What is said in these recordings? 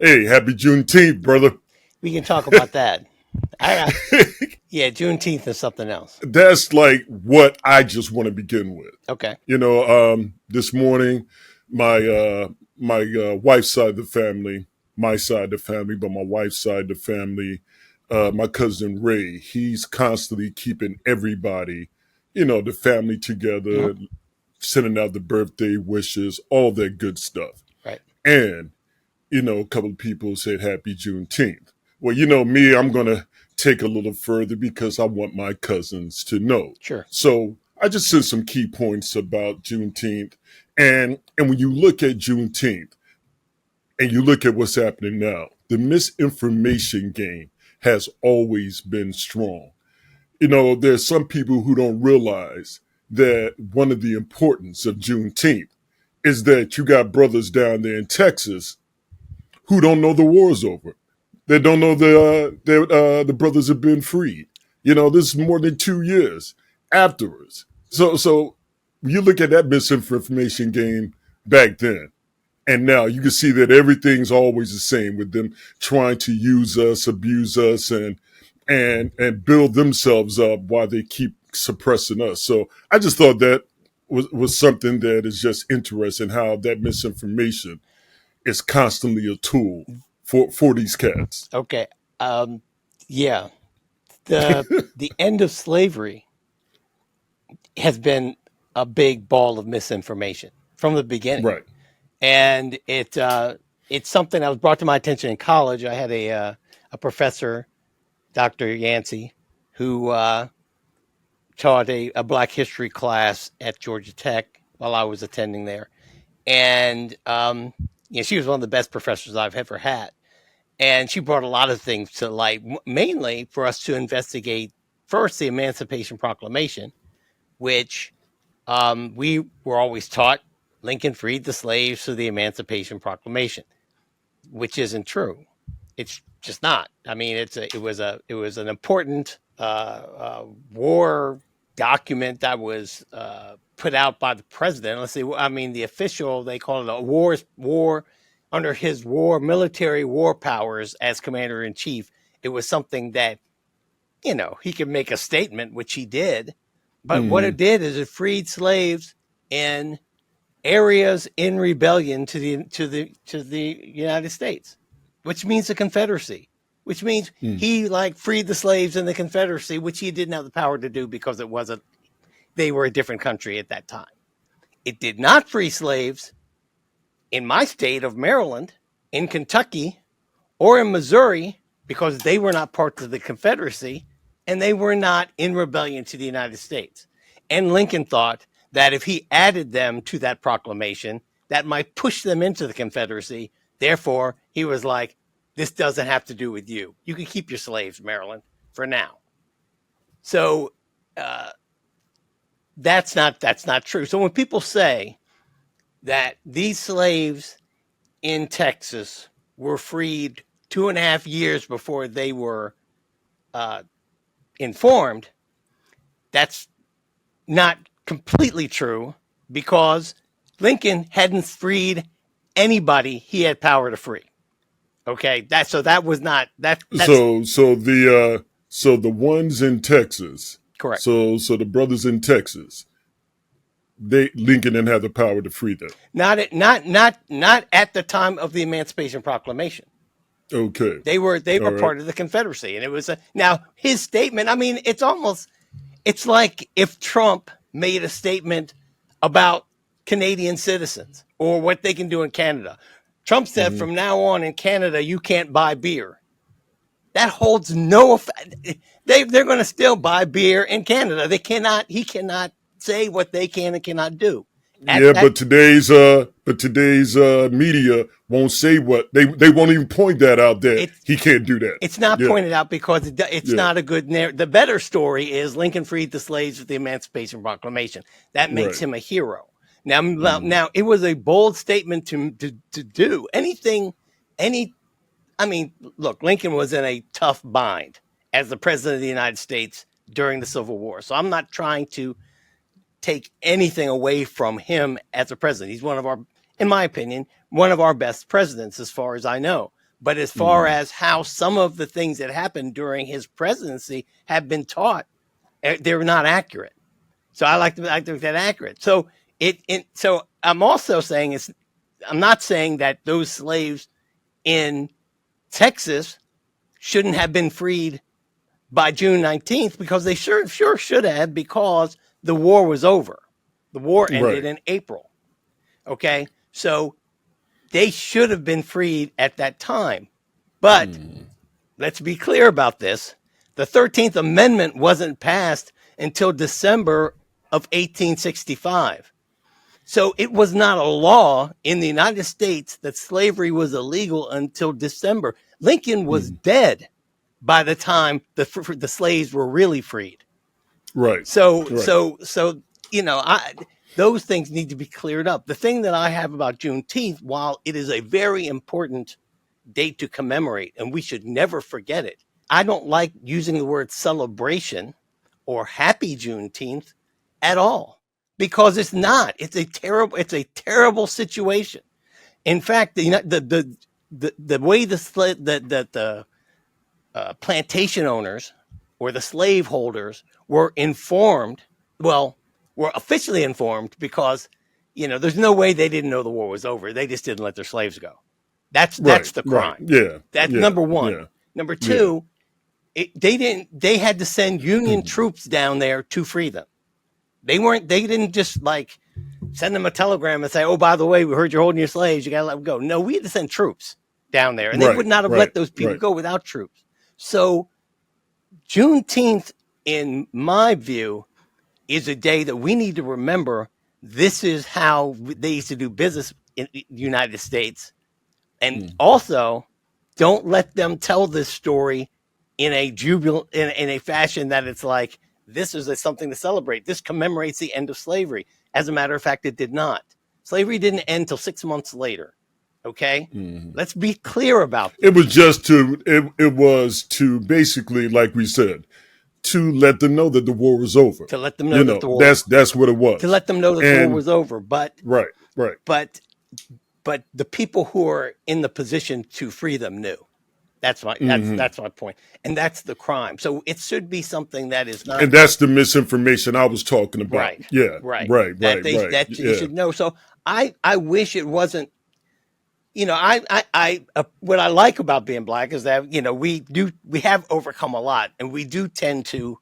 Hey, happy Juneteenth, brother. We can talk about that. I Yeah, Juneteenth is something else. That's like what I just want to begin with. Okay. This morning, my wife's side of the family, my side of the family, but my wife's side of the family, my cousin Ray, he's constantly keeping everybody, the family Hmm. together, sending out the birthday wishes, all that good stuff. Right. And a couple of people said happy Juneteenth. Well, me, I'm going to take a little further because I want my cousins to know. Sure. So I just said some key points about Juneteenth. And when you look at Juneteenth and you look at what's happening now, the misinformation game has always been strong. There's some people who don't realize that one of the importance of Juneteenth is that you got brothers down there in Texas who don't know the war's over. They don't know the brothers have been freed. This is more than 2 years afterwards. So you look at that misinformation game back then, and now you can see that everything's always the same with them trying to use us, abuse us, and build themselves up while they keep suppressing us. So I just thought that was something that is just interesting how that misinformation is constantly a tool for these cats. Okay. Um, yeah. The end of slavery has been a big ball of misinformation from the beginning, Right. and it's something that was brought to my attention in college. I had a professor, Dr. Yancey, who taught a Black history class at Georgia Tech while I was attending there, and she was one of the best professors I've ever had. And she brought a lot of things to light, mainly for us to investigate first the Emancipation Proclamation, which we were always taught Lincoln freed the slaves through the Emancipation Proclamation, which isn't true. It's just not. I mean, it was an important war document that was put out by the president. Let's see. I mean, the official, they call it a war under his military war powers as commander in chief. It was something that he could make a statement, which he did. But what it Mm-hmm. did is it freed slaves in areas in rebellion to the United States, which means the Confederacy, which means Mm. he like freed the slaves in the Confederacy, which he didn't have the power to do because they were a different country at that time. It did not free slaves in my state of Maryland, in Kentucky, or in Missouri because they were not part of the Confederacy and they were not in rebellion to the United States. And Lincoln thought that if he added them to that proclamation, that might push them into the Confederacy. Therefore, he was like, this doesn't have to do with you. You can keep your slaves, Maryland, for now. So uh, that's not true. So when people say that these slaves in Texas were freed 2.5 years before they were uh, informed, that's not completely true because Lincoln hadn't freed anybody he had power to free. Okay, that was not that's So the ones in Texas, correct. so the brothers in Texas, they Lincoln didn't have the power to free them. Not at the time of the Emancipation Proclamation. Okay. They were All right. part of the Confederacy, and it was now his statement. I mean, it's like if Trump made a statement about Canadian citizens or what they can do in Canada. Trump said Mm-hmm. from now on in Canada you can't buy beer. That holds no effect. They're going to still buy beer in Canada. They cannot. He cannot say what they can and cannot do. At Yeah, that, but today's media won't say what they won't even point that out that it's he can't do that. it's not Yeah. pointed out because it's Yeah. not a good narrative. The better story is Lincoln freed the slaves with the Emancipation Proclamation. That makes Right. him a hero. Now, Mm. now it was a bold statement to do anything. Any, I mean, look, Lincoln was in a tough bind as the president of the United States during the Civil War. So I'm not trying to take anything away from him as a president. He's one of our, in my opinion, one of our best presidents as far as I know. But as far as how some of the things that happened during his presidency have been taught, they're not accurate. So I like to think that accurate. So so I'm also saying I'm not saying that those slaves in Texas shouldn't have been freed by June 19th, because they sure should have, because the war was over. The war ended in April. Okay. So they should have been freed at that time. But let's be clear about this. The 13th Amendment wasn't passed until December of 1865. So it was not a law in the United States that slavery was illegal until December. Lincoln was dead by the time the slaves were really freed. Right. So those things need to be cleared up. The thing that I have about Juneteenth, while it is a very important date to commemorate, and we should never forget it, I don't like using the word celebration or happy Juneteenth at all, because it's not. It's a terrible situation. In fact, the way the plantation owners or the slave holders were informed, were officially informed, because there's no way they didn't know the war was over. They just didn't let their slaves go. That's the crime. Yeah. That's number one. Yeah. Number two, they had to send Union troops down there to free them. They didn't just like send them a telegram and say, oh, by the way, we heard you're holding your slaves, you got to let them go. No, we had to send troops down there, and they would not have let those people go without troops. So Juneteenth, in my view, is a day that we need to remember. This is how they used to do business in the United States. And also, don't let them tell this story in a in a fashion that it's like, this is something to celebrate. This commemorates the end of slavery. As a matter of fact, it did not. Slavery didn't end until 6 months later. Okay? Let's be clear about this. It was to basically, like we said, to let them know that the war was over. To let them know that the war that's what it was. To let them know that the war was over. But right. But the people who are in the position to free them knew. That's my point. And that's the crime. So it should be something that is not. And that's the misinformation I was talking about. Right. Yeah. Right. That you should know. So I wish it wasn't. I what I like about being black is that we have overcome a lot, and we do tend to,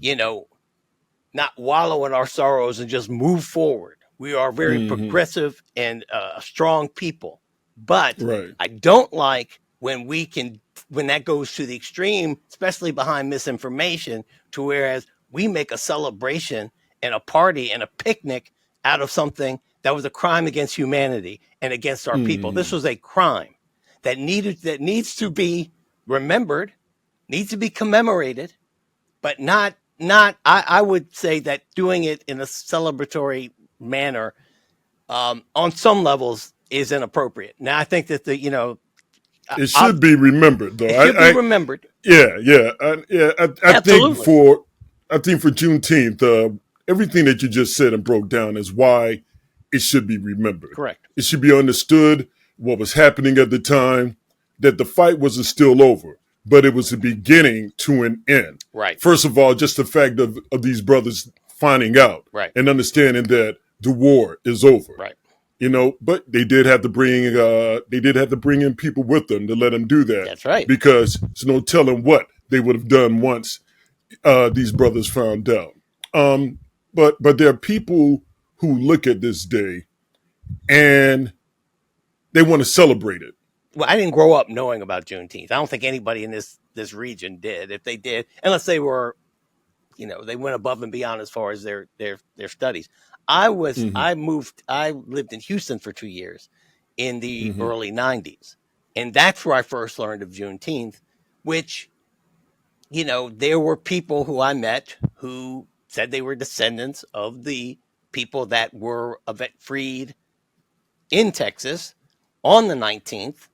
not wallow in our sorrows and just move forward. We are very progressive and strong people, but I don't like when that goes to the extreme, especially behind misinformation, to whereas we make a celebration and a party and a picnic out of something that was a crime against humanity and against our people. This was a crime that needs to be remembered, needs to be commemorated, but not. I would say that doing it in a celebratory manner, on some levels, is inappropriate. Now, I think that it should be remembered, though. It should be remembered. I think for Juneteenth, everything that you just said and broke down is why it should be remembered. Correct. It should be understood what was happening at the time, that the fight wasn't still over, but it was the beginning to an end. Right. First of all, just the fact of these brothers finding out and understanding that the war is over. Right. But they did have to bring in people with them to let them do that. That's right. Because there's no telling what they would have done once these brothers found out. But there are people who look at this day and they want to celebrate it. Well, I didn't grow up knowing about Juneteenth. I don't think anybody in this region did. If they did, unless they were, they went above and beyond as far as their studies. I lived in Houston for 2 years in the early 90s. And that's where I first learned of Juneteenth, which, there were people who I met who said they were descendants of the people that were freed in Texas on the 19th.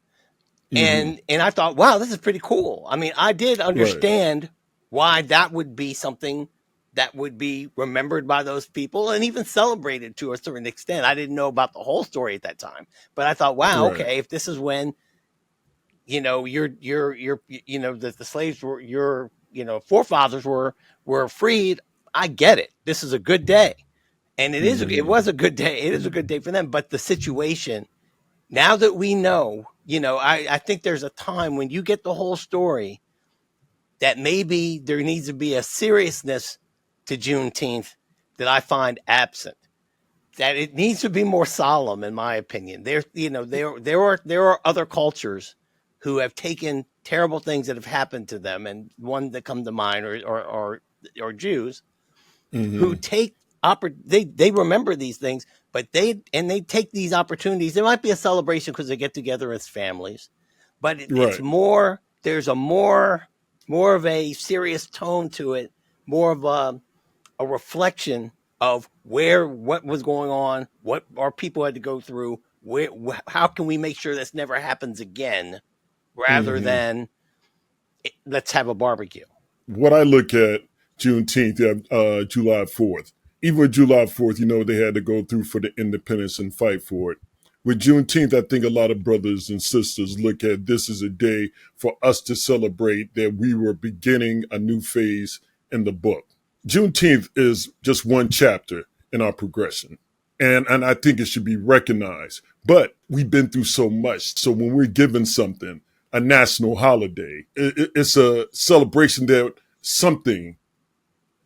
And I thought, wow, this is pretty cool. I mean, I did understand why that would be something that would be remembered by those people and even celebrated to a certain extent. I didn't know about the whole story at that time, but I thought, wow, okay, if this is when, that the slaves were your forefathers were freed. I get it. This is a good day, and it Mm-hmm. was a good day. It is a good day for them. But the situation now that we know, I think there's a time when you get the whole story that maybe there needs to be a seriousness to Juneteenth that I find absent. That it needs to be more solemn, in my opinion. There are other cultures who have taken terrible things that have happened to them, and one that come to mind, or Jews who Mm-hmm. take they remember these things, but they take these opportunities. There might be a celebration because they get together as families, but it's Right. more. There's a more of a serious tone to it, more of a reflection of what was going on, what our people had to go through, how can we make sure this never happens again, rather Mm-hmm. than let's have a barbecue. What I look at Juneteenth, July 4th, even with July 4th, they had to go through for the independence and fight for it. With Juneteenth, I think a lot of brothers and sisters look at this as a day for us to celebrate that we were beginning a new phase in the book. Juneteenth is just one chapter in our progression. And I think it should be recognized. But we've been through so much. So when we're given something, a national holiday, it's a celebration that something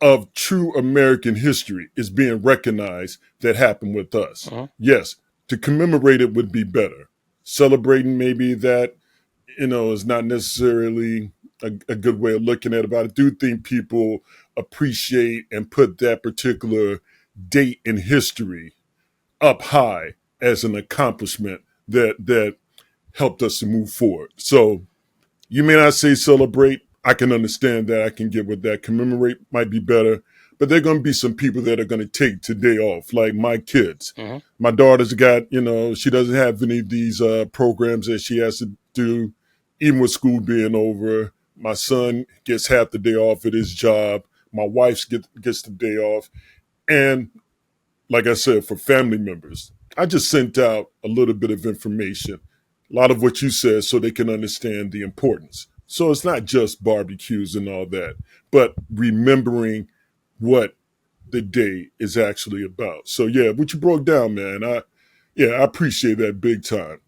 of true American history is being recognized that happened with us. Uh-huh. Yes, to commemorate it would be better. Celebrating maybe that, is not necessarily a good way of looking at it, but I do think people appreciate and put that particular date in history up high as an accomplishment that helped us to move forward. So you may not say celebrate. I can understand that. I can get with that. Commemorate might be better. But there are going to be some people that are going to take today off, like my kids. Uh-huh. My daughter's got, she doesn't have any of these programs that she has to do, even with school being over. My son gets half the day off at his job. My wife gets the day off. And like I said, for family members, I just sent out a little bit of information, a lot of what you said, so they can understand the importance. So it's not just barbecues and all that, but remembering what the day is actually about. So yeah, what you broke down, man, I appreciate that big time.